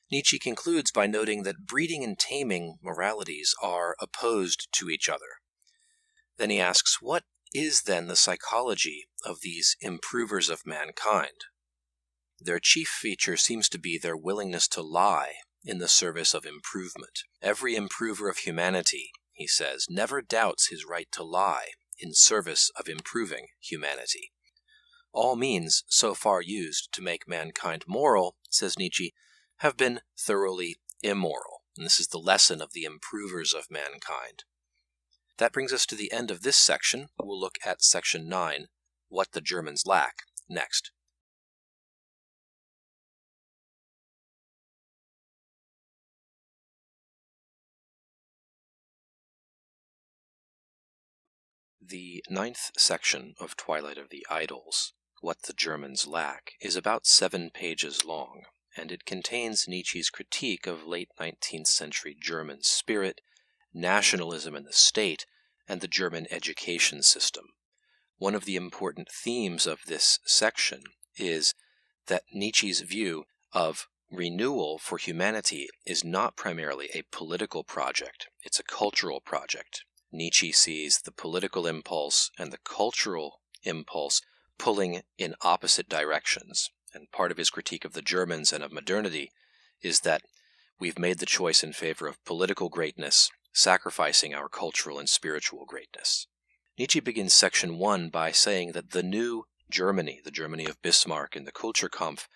Nietzsche concludes by noting that breeding and taming moralities are opposed to each other. Then he asks, what is then the psychology of these improvers of mankind? Their chief feature seems to be their willingness to lie in the service of improvement. Every improver of humanity, he says, never doubts his right to lie in service of improving humanity. All means so far used to make mankind moral, says Nietzsche, have been thoroughly immoral. And this is the lesson of the improvers of mankind. That brings us to the end of this section. We'll look at section 9, What the Germans Lack, next. The 9th section of Twilight of the Idols, What the Germans Lack, is about 7 pages long, and it contains Nietzsche's critique of late 19th century German spirit, nationalism in the state, and the German education system. One of the important themes of this section is that Nietzsche's view of renewal for humanity is not primarily a political project, it's a cultural project. Nietzsche sees the political impulse and the cultural impulse pulling in opposite directions, and part of his critique of the Germans and of modernity is that we've made the choice in favor of political greatness, sacrificing our cultural and spiritual greatness. Nietzsche begins section 1 by saying that the new Germany, the Germany of Bismarck and the Kulturkampf,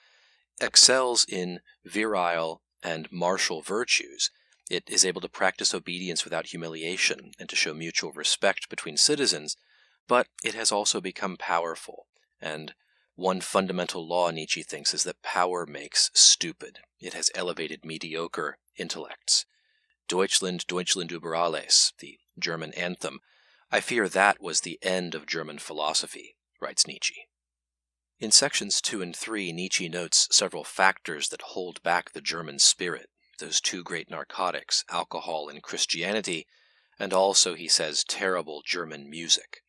excels in virile and martial virtues. It is able to practice obedience without humiliation and to show mutual respect between citizens, but it has also become powerful. And one fundamental law, Nietzsche thinks, is that power makes stupid. It has elevated mediocre intellects. Deutschland, Deutschland über alles, the German anthem. I fear that was the end of German philosophy, writes Nietzsche. In sections 2 and 3, Nietzsche notes several factors that hold back the German spirit, those two great narcotics, alcohol and Christianity, and also, he says, terrible German music.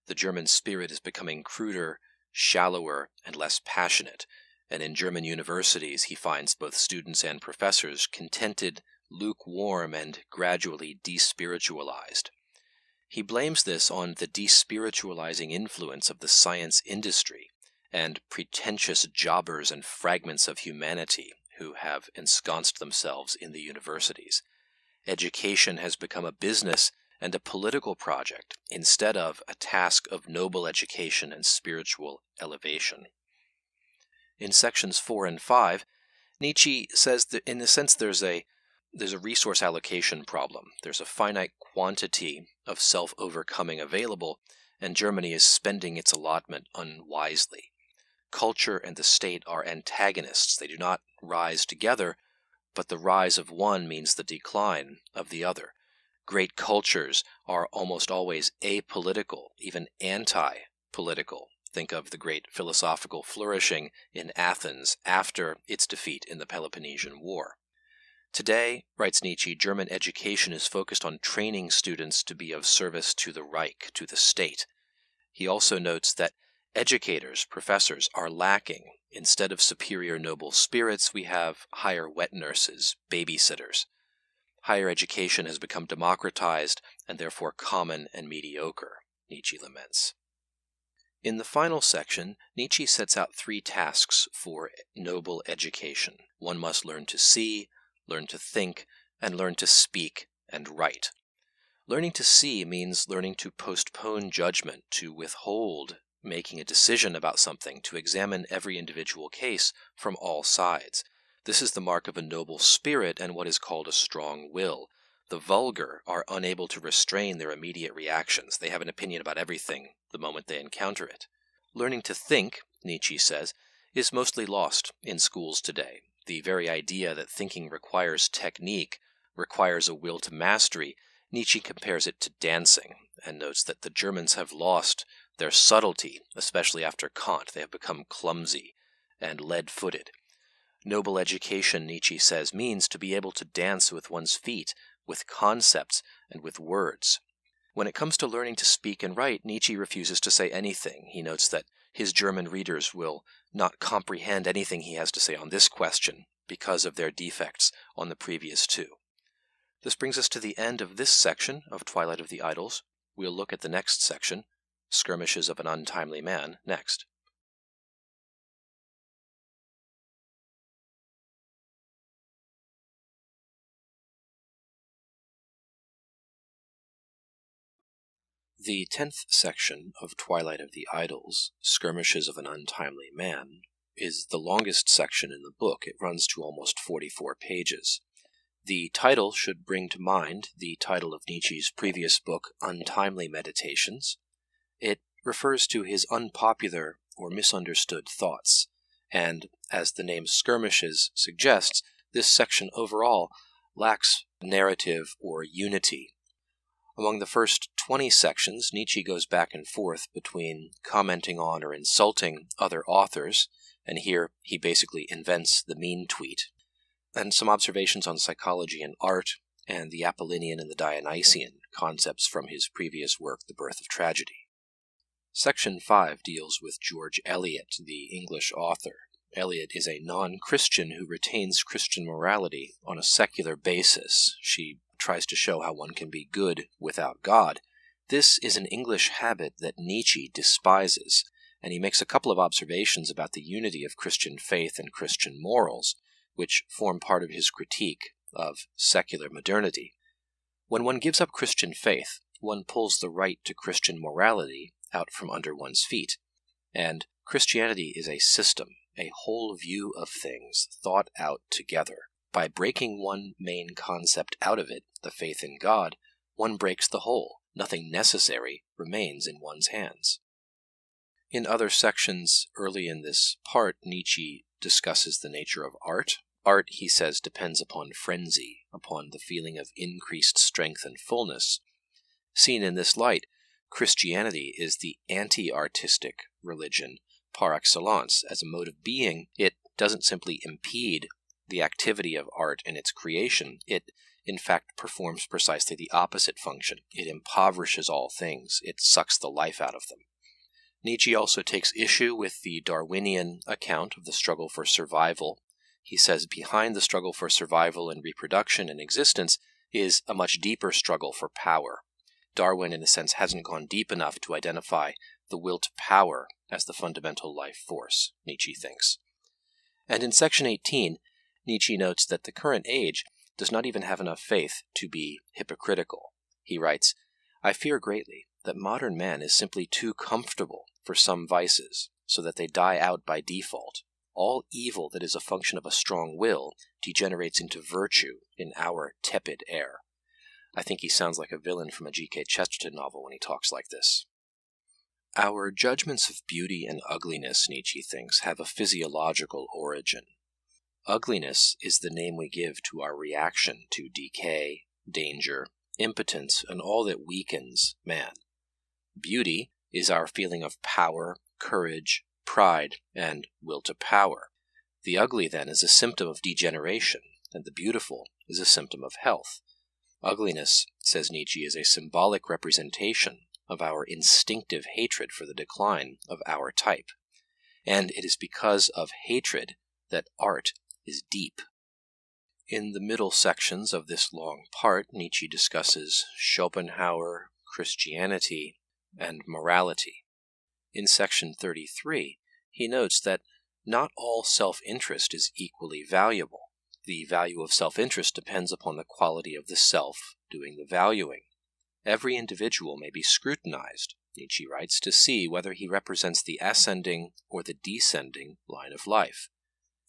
The German spirit is becoming cruder, shallower, and less passionate, and in German universities he finds both students and professors contented, lukewarm, and gradually despiritualized. He blames this on the despiritualizing influence of the science industry and pretentious jobbers and fragments of humanity who have ensconced themselves in the universities. Education has become a business and a political project instead of a task of noble education and spiritual elevation. In sections 4 and 5, Nietzsche says that in a sense there's a resource allocation problem. There's a finite quantity of self-overcoming available, and Germany is spending its allotment unwisely. Culture and the state are antagonists. They do not rise together, but the rise of one means the decline of the other. Great cultures are almost always apolitical, even anti-political. Think of the great philosophical flourishing in Athens after its defeat in the Peloponnesian War. Today, writes Nietzsche, German education is focused on training students to be of service to the Reich, to the state. He also notes that Educators, professors, are lacking. Instead of superior noble spirits, we have higher wet nurses, babysitters. Higher education has become democratized and therefore common and mediocre, Nietzsche laments. In the final section, Nietzsche sets out 3 tasks for noble education. One must learn to see, learn to think, and learn to speak and write. Learning to see means learning to postpone judgment, to withhold making a decision about something, to examine every individual case from all sides. This is the mark of a noble spirit and what is called a strong will. The vulgar are unable to restrain their immediate reactions. They have an opinion about everything the moment they encounter it. Learning to think, Nietzsche says, is mostly lost in schools today. The very idea that thinking requires technique, requires a will to mastery, Nietzsche compares it to dancing, and notes that the Germans have lost their subtlety, especially after Kant. They have become clumsy and lead-footed. Noble education, Nietzsche says, means to be able to dance with one's feet, with concepts, and with words. When it comes to learning to speak and write, Nietzsche refuses to say anything. He notes that his German readers will not comprehend anything he has to say on this question because of their defects on the previous 2. This brings us to the end of this section of Twilight of the Idols. We'll look at the next section, Skirmishes of an Untimely Man, next. The 10th section of Twilight of the Idols, Skirmishes of an Untimely Man, is the longest section in the book. It runs to almost 44 pages. The title should bring to mind the title of Nietzsche's previous book, Untimely Meditations. It refers to his unpopular or misunderstood thoughts, and, as the name Skirmishes suggests, this section overall lacks narrative or unity. Among the first 20 sections, Nietzsche goes back and forth between commenting on or insulting other authors, and here he basically invents the mean tweet, and some observations on psychology and art, and the Apollinian and the Dionysian concepts from his previous work, The Birth of Tragedy. Section 5 deals with George Eliot, the English author. Eliot is a non-Christian who retains Christian morality on a secular basis. She tries to show how one can be good without God. This is an English habit that Nietzsche despises, and he makes a couple of observations about the unity of Christian faith and Christian morals, which form part of his critique of secular modernity. When one gives up Christian faith, one pulls the right to Christian morality out from under one's feet. And Christianity is a system, a whole view of things thought out together. By breaking one main concept out of it, the faith in God, one breaks the whole. Nothing necessary remains in one's hands. In other sections early in this part, Nietzsche discusses the nature of art. Art, he says, depends upon frenzy, upon the feeling of increased strength and fullness. Seen in this light, Christianity is the anti-artistic religion par excellence. As a mode of being, it doesn't simply impede the activity of art and its creation. It, in fact, performs precisely the opposite function. It impoverishes all things. It sucks the life out of them. Nietzsche also takes issue with the Darwinian account of the struggle for survival. He says behind the struggle for survival and reproduction and existence is a much deeper struggle for power. Darwin, in a sense, hasn't gone deep enough to identify the will to power as the fundamental life force, Nietzsche thinks. And in section 18, Nietzsche notes that the current age does not even have enough faith to be hypocritical. He writes, "I fear greatly that modern man is simply too comfortable for some vices, so that they die out by default. All evil that is a function of a strong will degenerates into virtue in our tepid air." I think he sounds like a villain from a G.K. Chesterton novel when he talks like this. Our judgments of beauty and ugliness, Nietzsche thinks, have a physiological origin. Ugliness is the name we give to our reaction to decay, danger, impotence, and all that weakens man. Beauty is our feeling of power, courage, pride, and will to power. The ugly, then, is a symptom of degeneration, and the beautiful is a symptom of health. Ugliness, says Nietzsche, is a symbolic representation of our instinctive hatred for the decline of our type. And it is because of hatred that art is deep. In the middle sections of this long part, Nietzsche discusses Schopenhauer, Christianity, and morality. In section 33, he notes that not all self-interest is equally valuable. The value of self-interest depends upon the quality of the self doing the valuing. Every individual may be scrutinized, Nietzsche writes, to see whether he represents the ascending or the descending line of life.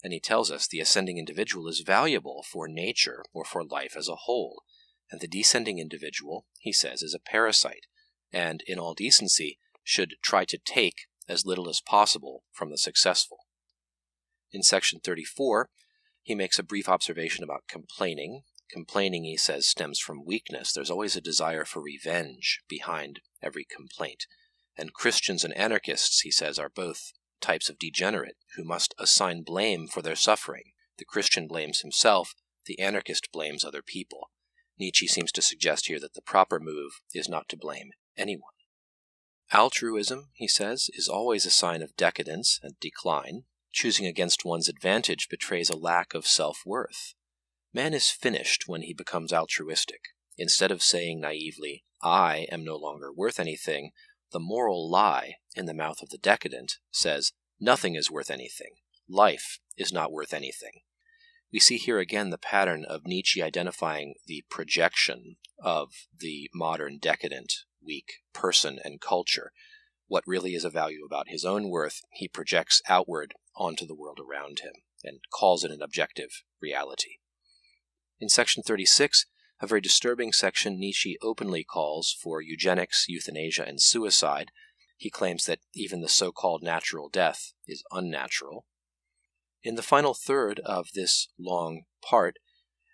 And he tells us the ascending individual is valuable for nature or for life as a whole, and the descending individual, he says, is a parasite, and in all decency should try to take as little as possible from the successful. In section 34, he makes a brief observation about complaining. Complaining, he says, stems from weakness. There's always a desire for revenge behind every complaint. And Christians and anarchists, he says, are both types of degenerate who must assign blame for their suffering. The Christian blames himself, the anarchist blames other people. Nietzsche seems to suggest here that the proper move is not to blame anyone. Altruism, he says, is always a sign of decadence and decline. Choosing against one's advantage betrays a lack of self-worth. Man is finished when he becomes altruistic. Instead of saying naively, I am no longer worth anything, the moral lie in the mouth of the decadent says, nothing is worth anything. Life is not worth anything. We see here again the pattern of Nietzsche identifying the projection of the modern decadent, weak person and culture. What really is of value about his own worth, he projects outward onto the world around him and calls it an objective reality. In section 36, a very disturbing section, Nietzsche openly calls for eugenics, euthanasia, and suicide. He claims that even the so-called natural death is unnatural. In the final third of this long part,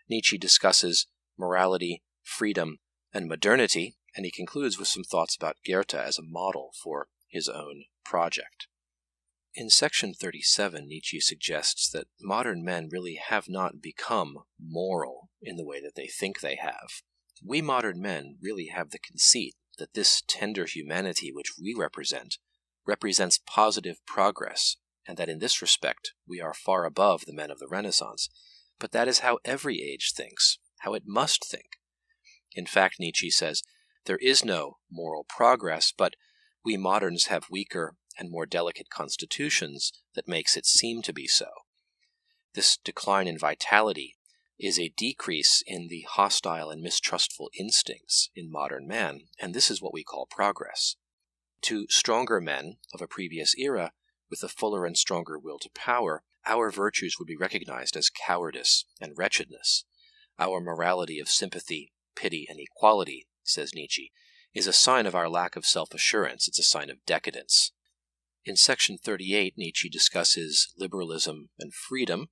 Nietzsche discusses morality, freedom, and modernity, and he concludes with some thoughts about Goethe as a model for his own project. In section 37, Nietzsche suggests that modern men really have not become moral in the way that they think they have. We modern men really have the conceit that this tender humanity which we represents positive progress, and that in this respect we are far above the men of the Renaissance. But that is how every age thinks, how it must think. In fact, Nietzsche says, there is no moral progress, but we moderns have weaker and more delicate constitutions that makes it seem to be so. This decline in vitality is a decrease in the hostile and mistrustful instincts in modern man, and this is what we call progress. To stronger men of a previous era, with a fuller and stronger will to power, our virtues would be recognized as cowardice and wretchedness. Our morality of sympathy, pity, and equality, says Nietzsche, is a sign of our lack of self-assurance. It's a sign of decadence. In section 38, Nietzsche discusses liberalism and freedom.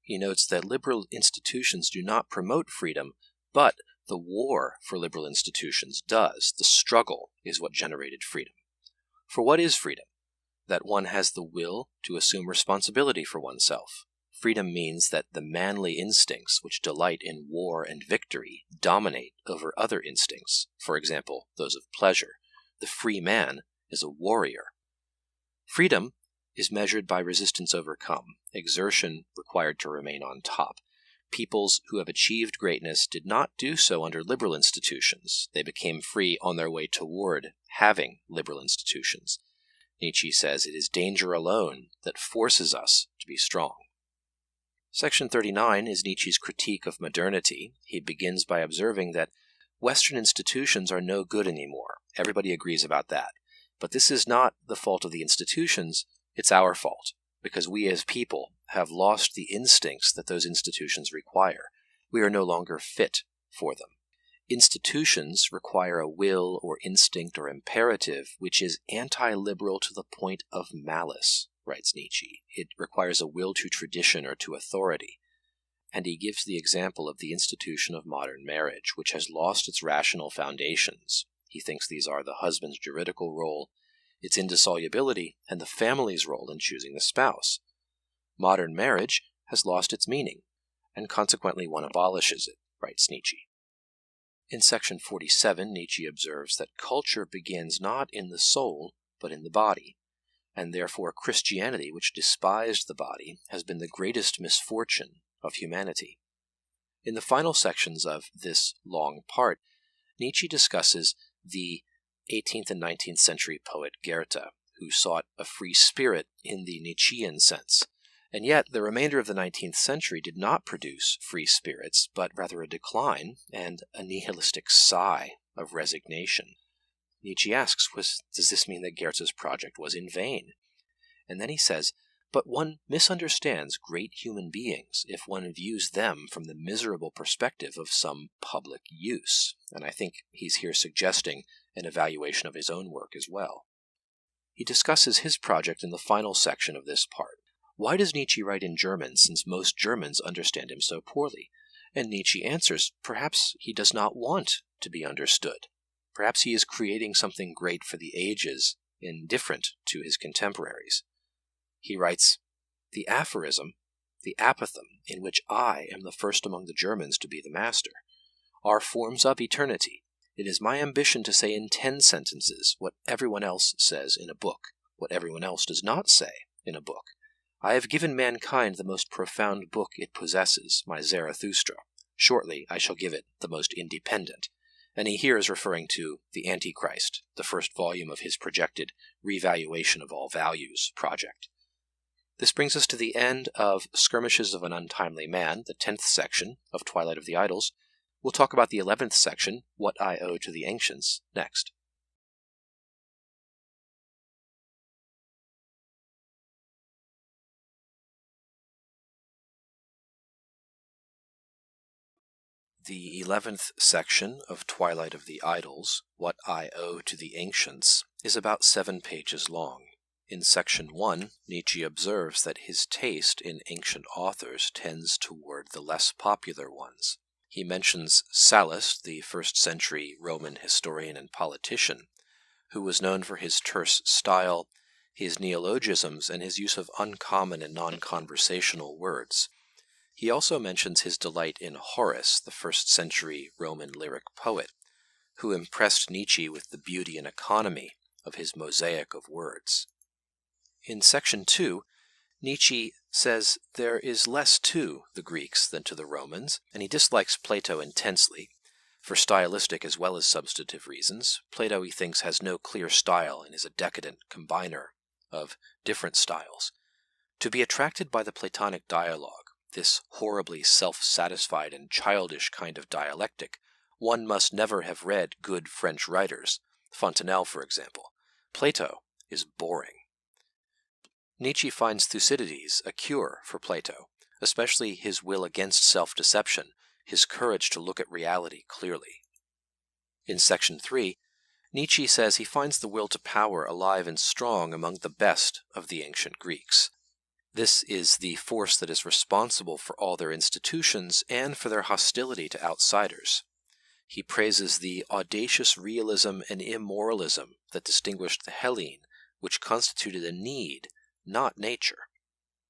He notes that liberal institutions do not promote freedom, but the war for liberal institutions does. The struggle is what generated freedom. For what is freedom? That one has the will to assume responsibility for oneself. Freedom means that the manly instincts which delight in war and victory dominate over other instincts, for example, those of pleasure. The free man is a warrior. Freedom is measured by resistance overcome, exertion required to remain on top. Peoples who have achieved greatness did not do so under liberal institutions. They became free on their way toward having liberal institutions. Nietzsche says it is danger alone that forces us to be strong. Section 39 is Nietzsche's critique of modernity. He begins by observing that Western institutions are no good anymore. Everybody agrees about that. But this is not the fault of the institutions, it's our fault, because we as people have lost the instincts that those institutions require. We are no longer fit for them. Institutions require a will or instinct or imperative which is anti-liberal to the point of malice, writes Nietzsche. It requires a will to tradition or to authority. And he gives the example of the institution of modern marriage, which has lost its rational foundations. He thinks these are the husband's juridical role, its indissolubility, and the family's role in choosing the spouse. Modern marriage has lost its meaning, and consequently one abolishes it, writes Nietzsche. In section 47, Nietzsche observes that culture begins not in the soul, but in the body, and therefore Christianity, which despised the body, has been the greatest misfortune of humanity. In the final sections of this long part, Nietzsche discusses the 18th and 19th century poet Goethe, who sought a free spirit in the Nietzschean sense. And yet, the remainder of the 19th century did not produce free spirits, but rather a decline and a nihilistic sigh of resignation. Nietzsche asks, does this mean that Goethe's project was in vain? And then he says, but one misunderstands great human beings if one views them from the miserable perspective of some public use. And I think he's here suggesting an evaluation of his own work as well. He discusses his project in the final section of this part. Why does Nietzsche write in German, since most Germans understand him so poorly? And Nietzsche answers, perhaps he does not want to be understood. Perhaps he is creating something great for the ages, indifferent to his contemporaries. He writes, the aphorism, the apothegm, in which I am the first among the Germans to be the master, are forms of eternity. It is my ambition to say in 10 sentences what everyone else says in a book, what everyone else does not say in a book. I have given mankind the most profound book it possesses, my Zarathustra. Shortly I shall give it the most independent. And he here is referring to the Antichrist, the first volume of his projected Revaluation of All Values project. This brings us to the end of Skirmishes of an Untimely Man, the 10th section of Twilight of the Idols. We'll talk about the 11th section, What I Owe to the Ancients, next. The 11th section of Twilight of the Idols, What I Owe to the Ancients, is about 7 pages long. In section 1, Nietzsche observes that his taste in ancient authors tends toward the less popular ones. He mentions Sallust, the first-century Roman historian and politician, who was known for his terse style, his neologisms, and his use of uncommon and non-conversational words. He also mentions his delight in Horace, the first-century Roman lyric poet, who impressed Nietzsche with the beauty and economy of his mosaic of words. In section 2, Nietzsche says there is less to the Greeks than to the Romans, and he dislikes Plato intensely, for stylistic as well as substantive reasons. Plato, he thinks, has no clear style and is a decadent combiner of different styles. To be attracted by the Platonic dialogue, this horribly self-satisfied and childish kind of dialectic, one must never have read good French writers, Fontenelle, for example. Plato is boring. Nietzsche finds Thucydides a cure for Plato, especially his will against self-deception, his courage to look at reality clearly. In section 3, Nietzsche says he finds the will to power alive and strong among the best of the ancient Greeks. This is the force that is responsible for all their institutions and for their hostility to outsiders. He praises the audacious realism and immoralism that distinguished the Hellene, which constituted a need, not nature.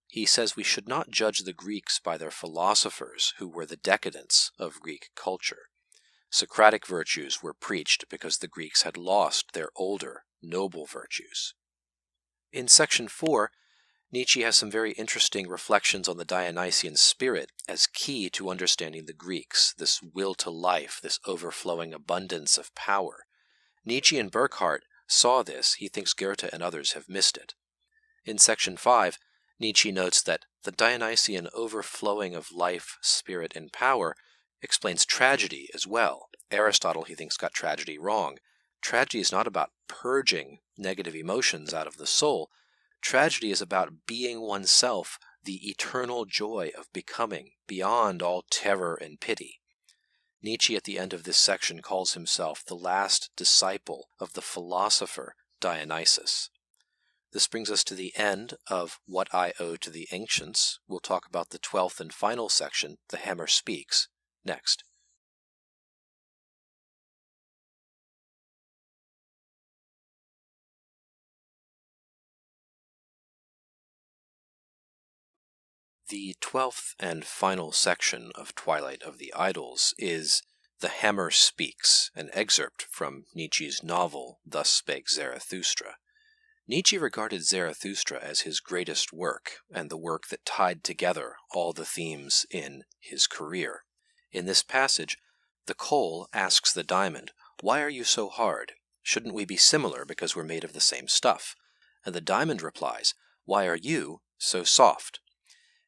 He says we should not judge the Greeks by their philosophers, who were the decadents of Greek culture. Socratic virtues were preached because the Greeks had lost their older, noble virtues. In section 4, Nietzsche has some very interesting reflections on the Dionysian spirit as key to understanding the Greeks, this will to life, this overflowing abundance of power. Nietzsche and Burckhardt saw this. He thinks Goethe and others have missed it. In section 5, Nietzsche notes that the Dionysian overflowing of life, spirit, and power explains tragedy as well. Aristotle, he thinks, got tragedy wrong. Tragedy is not about purging negative emotions out of the soul. Tragedy is about being oneself, the eternal joy of becoming, beyond all terror and pity. Nietzsche at the end of this section calls himself the last disciple of the philosopher Dionysus. This brings us to the end of What I Owe to the Ancients. We'll talk about the 12th and final section, The Hammer Speaks, next. The 12th and final section of Twilight of the Idols is The Hammer Speaks, an excerpt from Nietzsche's novel Thus Spake Zarathustra. Nietzsche regarded Zarathustra as his greatest work, and the work that tied together all the themes in his career. In this passage, the coal asks the diamond, "Why are you so hard? Shouldn't we be similar because we're made of the same stuff?" And the diamond replies, "Why are you so soft?"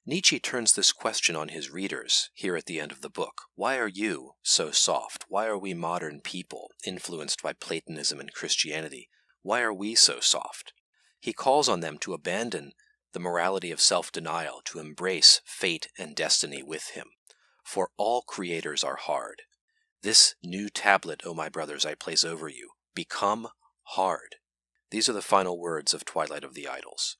Nietzsche turns this question on his readers here at the end of the book. Why are you so soft? Why are we modern people, influenced by Platonism and Christianity? Why are we so soft? He calls on them to abandon the morality of self-denial, to embrace fate and destiny with him. For all creators are hard. This new tablet, O my brothers, I place over you. Become hard. These are the final words of Twilight of the Idols.